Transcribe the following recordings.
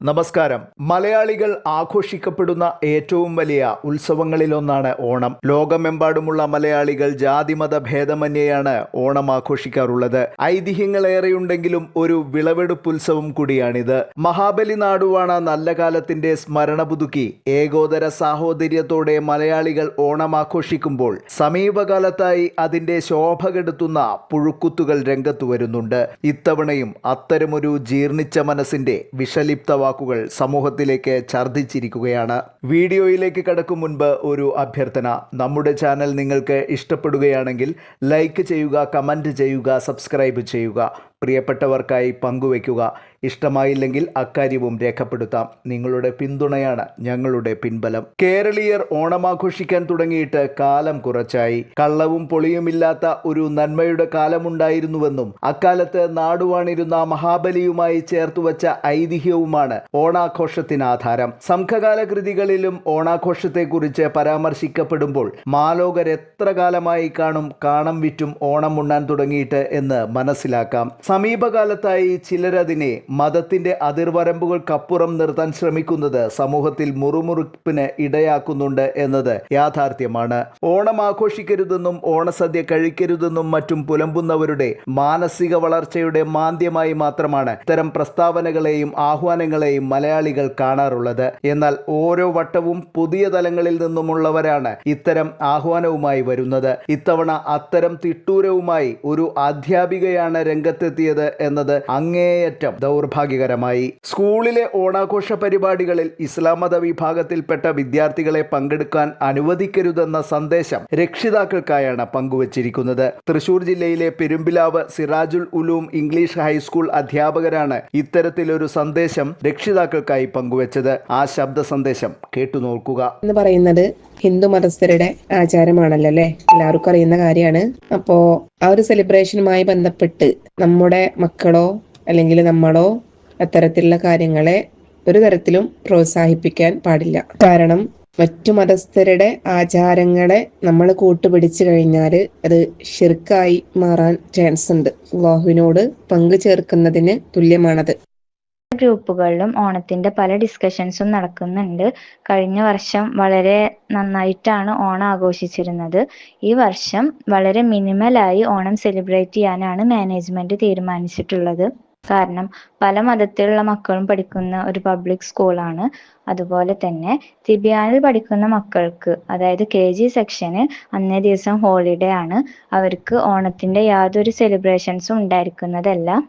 നമസ്കാരം. മലയാളികൾ ആഘോഷിക്കപ്പെടുന്ന ഏറ്റവും വലിയ ഉത്സവങ്ങളിലൊന്നാണ് ഓണം. ലോകമെമ്പാടുമുള്ള മലയാളികൾ ജാതിമത ഭേദമന്യേയാണ് ഓണം ആഘോഷിക്കാറുള്ളത്. ഐതിഹ്യങ്ങളേറെയുണ്ടെങ്കിലും ഒരു വിളവെടുപ്പുത്സവം കൂടിയാണിത്. മഹാബലി നാടുവാണ നല്ല കാലത്തിന്റെ സ്മരണ പുതുക്കി ഏകോദര സാഹോദര്യത്തോടെ മലയാളികൾ ഓണം ആഘോഷിക്കുമ്പോൾ സമീപകാലത്തായി അതിന്റെ ശോഭ കെടുത്തുന്ന പുഴുക്കുത്തുകൾ രംഗത്തു വരുന്നുണ്ട്. ഇത്തവണയും അത്തരമൊരു ജീർണിച്ച മനസ്സിന്റെ വിഷലിപ്ത വാക്കുകൾ സമൂഹത്തിലേക്ക് ഛർദ്ദിച്ചിരിക്കുകയാണ്. വീഡിയോയിലേക്ക് കടക്കും മുൻപ് ഒരു അഭ്യർത്ഥന. നമ്മുടെ ചാനൽ നിങ്ങൾക്ക് ഇഷ്ടപ്പെടുകയാണെങ്കിൽ ലൈക്ക് ചെയ്യുക, കമൻറ്റ് ചെയ്യുക, സബ്സ്ക്രൈബ് ചെയ്യുക, പ്രിയപ്പെട്ടവർക്കായി പങ്കുവയ്ക്കുക. ഇഷ്ടമായില്ലെങ്കിൽ അക്കാര്യവും രേഖപ്പെടുത്താം. നിങ്ങളുടെ പിന്തുണയാണ് ഞങ്ങളുടെ പിൻബലം. കേരളീയർ ഓണമാഘോഷിക്കാൻ തുടങ്ങിയിട്ട് കാലം കുറച്ചായി. കള്ളവും പൊളിയുമില്ലാത്ത ഒരു നന്മയുടെ കാലമുണ്ടായിരുന്നുവെന്നും അക്കാലത്ത് നാടുവാണിരുന്ന മഹാബലിയുമായി ചേർത്തുവച്ച ഐതിഹ്യവുമാണ് ഓണാഘോഷത്തിന് ആധാരം. സംഘകാല കൃതികളിലും ഓണാഘോഷത്തെക്കുറിച്ച് പരാമർശിക്കപ്പെടുമ്പോൾ മാലോകർ എത്ര കാലമായി കാണും കാണം വിറ്റും ഓണം ഉണ്ണാൻ തുടങ്ങിയിട്ട് എന്ന് മനസ്സിലാക്കാം. സമീപകാലത്തായി ചിലരതിനെ മതത്തിന്റെ അതിർവരമ്പുകൾക്കപ്പുറം നിർത്താൻ ശ്രമിക്കുന്നത് സമൂഹത്തിൽ മുറുമുറുപ്പിന് ഇടയാക്കുന്നുണ്ട് എന്നത് യാഥാർത്ഥ്യമാണ്. ഓണം ആഘോഷിക്കരുതെന്നും ഓണസദ്യ കഴിക്കരുതെന്നും മറ്റും പുലമ്പുന്നവരുടെ മാനസിക വളർച്ചയുടെ മാന്ദ്യമായി മാത്രമാണ് ഇത്തരം പ്രസ്താവനകളെയും ആഹ്വാനങ്ങളെയും മലയാളികൾ കാണാറുള്ളത്. എന്നാൽ ഓരോ വട്ടവും പുതിയ തലങ്ങളിൽ നിന്നുമുള്ളവരാണ് ഇത്തരം ആഹ്വാനവുമായി വരുന്നത്. ഇത്തവണ അത്തരം തിട്ടൂരവുമായി ഒരു അധ്യാപികയാണ് രംഗത്തെത്തിയത് എന്നത് അങ്ങേയറ്റം ദൗർഭാഗ്യകരമായി. സ്കൂളിലെ ഓണാഘോഷ പരിപാടികളിൽ ഇസ്ലാം മത വിഭാഗത്തിൽപ്പെട്ട വിദ്യാർത്ഥികളെ പങ്കെടുക്കാൻ അനുവദിക്കരുതെന്ന സന്ദേശം രക്ഷിതാക്കൾക്കായാണ് പങ്കുവച്ചിരിക്കുന്നത്. തൃശൂർ ജില്ലയിലെ പെരുമ്പിലാവ് സിറാജുൽ ഉലൂം ഇംഗ്ലീഷ് ഹൈസ്കൂൾ അധ്യാപകരാണ് ഇത്തരത്തിലൊരു സന്ദേശം രക്ഷിതാക്കൾക്കായി പങ്കുവച്ചത്. ആ ശബ്ദ സന്ദേശം കേട്ടുനോക്കുക. എന്ന് പറയുന്നത് ഹിന്ദു മതസ്ഥരുടെ ആചാരമാണല്ലോ അല്ലെ, എല്ലാവർക്കും അറിയുന്ന കാര്യമാണ്. അപ്പോ ആ ഒരു സെലിബ്രേഷനുമായി ബന്ധപ്പെട്ട് നമ്മുടെ മക്കളോ അല്ലെങ്കിൽ നമ്മളോ അത്തരത്തിലുള്ള കാര്യങ്ങളെ ഒരു തരത്തിലും പ്രോത്സാഹിപ്പിക്കാൻ പാടില്ല. കാരണം മറ്റു മതസ്ഥരുടെ ആചാരങ്ങളെ നമ്മൾ കൂട്ടുപിടിച്ചു കഴിഞ്ഞാൽ അത് ഷിർക്കായി മാറാൻ ചാൻസ് ഉണ്ട്. അല്ലാഹുവിനോട് പങ്കു ചേർക്കുന്നതിന് തുല്യമാണത്. ഗ്രൂപ്പുകളിലും ഓണത്തിന്റെ പല ഡിസ്കഷൻസും നടക്കുന്നുണ്ട്. കഴിഞ്ഞ വർഷം വളരെ നന്നായിട്ടാണ് ഓണം ആഘോഷിച്ചിരുന്നത്. ഈ വർഷം വളരെ മിനിമലായി ഓണം സെലിബ്രേറ്റ് ചെയ്യാനാണ് മാനേജ്മെന്റ് തീരുമാനിച്ചിട്ടുള്ളത്. കാരണം പല മതത്തിലുള്ള മക്കളും പഠിക്കുന്ന ഒരു പബ്ലിക് സ്കൂളാണ്. അതുപോലെ തന്നെ തിബിയാനിൽ പഠിക്കുന്ന മക്കൾക്ക്, അതായത് KG സെക്ഷന് അന്നേ ദിവസം ഹോളിഡേ ആണ്. അവർക്ക് ഓണത്തിന്റെ യാതൊരു സെലിബ്രേഷൻസും ഉണ്ടായിരിക്കുന്നതല്ല.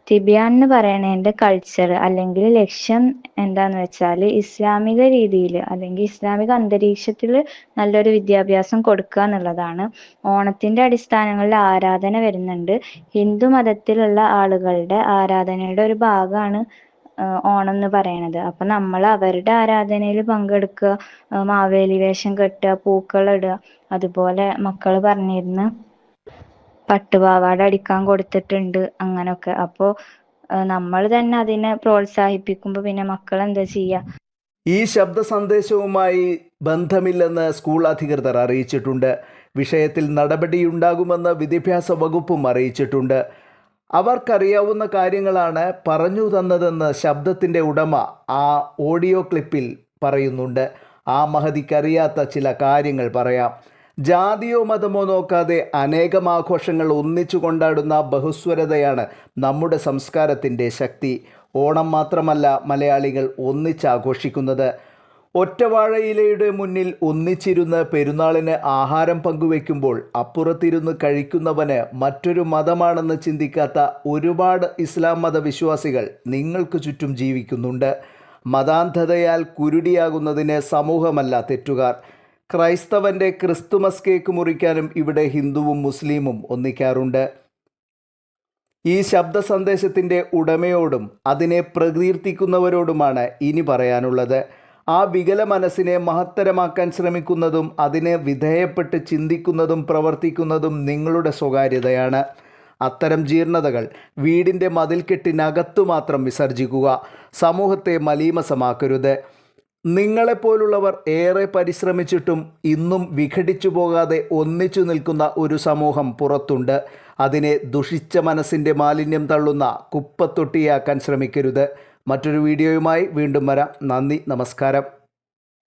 തിബിയാൻ എന്ന് പറയുന്നതിന്റെ കൾച്ചർ അല്ലെങ്കിൽ ലക്ഷ്യം എന്താന്ന് വെച്ചാൽ ഇസ്ലാമിക രീതിയിൽ അല്ലെങ്കിൽ ഇസ്ലാമിക അന്തരീക്ഷത്തിൽ നല്ലൊരു വിദ്യാഭ്യാസം കൊടുക്കുക എന്നുള്ളതാണ്. ഓണത്തിന്റെ അടിസ്ഥാനങ്ങളിൽ ആരാധന വരുന്നുണ്ട്. ഹിന്ദു മതത്തിലുള്ള ആളുകളുടെ ആരാധനയുടെ ഒരു ഭാഗമാണ് ഓണം എന്ന് പറയണത്. അപ്പൊ നമ്മൾ അവരുടെ ആരാധനയിൽ പങ്കെടുക്കുക, മാവേലി വേഷം കെട്ടുക, പൂക്കളിടുക. അതുപോലെ മക്കള് പറഞ്ഞിരുന്നു പട്ടുപാവാട അടിക്കാൻ കൊടുത്തിട്ടുണ്ട് അങ്ങനൊക്കെ. അപ്പോ നമ്മൾ തന്നെ അതിനെ പ്രോത്സാഹിപ്പിക്കുമ്പോ പിന്നെ മക്കൾ എന്താ ചെയ്യാ? ഈ ശബ്ദ സന്ദേശവുമായി ബന്ധമില്ലെന്ന് സ്കൂൾ അധികൃതർ അറിയിച്ചിട്ടുണ്ട്. വിഷയത്തിൽ നടപടിയുണ്ടാകുമെന്ന് വിദ്യാഭ്യാസ വകുപ്പും അറിയിച്ചിട്ടുണ്ട്. അവർക്കറിയാവുന്ന കാര്യങ്ങളാണ് പറഞ്ഞു തന്നതെന്ന് ശബ്ദത്തിൻ്റെ ഉടമ ആ ഓഡിയോ ക്ലിപ്പിൽ പറയുന്നുണ്ട്. ആ മഹതിക്കറിയാത്ത ചില കാര്യങ്ങൾ പറയാം. ജാതിയോ മതമോ നോക്കാതെ അനേകം ആഘോഷങ്ങൾ ഒന്നിച്ചു കൊണ്ടാടുന്ന ബഹുസ്വരതയാണ് നമ്മുടെ സംസ്കാരത്തിൻ്റെ ശക്തി. ഓണം മാത്രമല്ല മലയാളികൾ ഒന്നിച്ചാഘോഷിക്കുന്നത്. ഒറ്റവാഴയിലയുടെ മുന്നിൽ ഒന്നിച്ചിരുന്ന് പെരുന്നാളിന് ആഹാരം പങ്കുവെക്കുമ്പോൾ അപ്പുറത്തിരുന്ന് കഴിക്കുന്നവന് മറ്റൊരു മതമാണെന്ന് ചിന്തിക്കാത്ത ഒരുപാട് ഇസ്ലാം മതവിശ്വാസികൾ നിങ്ങൾക്ക് ചുറ്റും ജീവിക്കുന്നുണ്ട്. മതാന്ധതയാൽ കുരുടിയാകുന്നതിന് സമൂഹമല്ല തെറ്റുകാർ. ക്രൈസ്തവൻ്റെ ക്രിസ്തുമസ് കേക്ക് മുറിക്കാനും ഇവിടെ ഹിന്ദുവും മുസ്ലിമും ഒന്നിക്കാറുണ്ട്. ഈ ശബ്ദ സന്ദേശത്തിൻ്റെ ഉടമയോടും അതിനെ പ്രകീർത്തിക്കുന്നവരോടുമാണ് ഇനി പറയാനുള്ളത്. ആ വികല മനസ്സിനെ മഹത്തരമാക്കാൻ ശ്രമിക്കുന്നതും അതിനെ വിധേയപ്പെട്ട് ചിന്തിക്കുന്നതും പ്രവർത്തിക്കുന്നതും നിങ്ങളുടെ സ്വകാര്യതയാണ്. അത്തരം ജീർണതകൾ വീടിൻ്റെ മതിൽക്കെട്ടിനകത്തു മാത്രം വിസർജിക്കുക. സമൂഹത്തെ മലീമസമാക്കരുത്. നിങ്ങളെപ്പോലുള്ളവർ ഏറെ പരിശ്രമിച്ചിട്ടും ഇന്നും വിഘടിച്ചു പോകാതെ ഒന്നിച്ചു നിൽക്കുന്ന ഒരു സമൂഹം പുറത്തുണ്ട്. അതിനെ ദുഷിച്ച മനസ്സിൻ്റെ മാലിന്യം തള്ളുന്ന കുപ്പത്തൊട്ടിയാക്കാൻ ശ്രമിക്കരുത്. മറ്റൊരു വീഡിയോയുമായി വീണ്ടും വരാം. നന്ദി, നമസ്കാരം.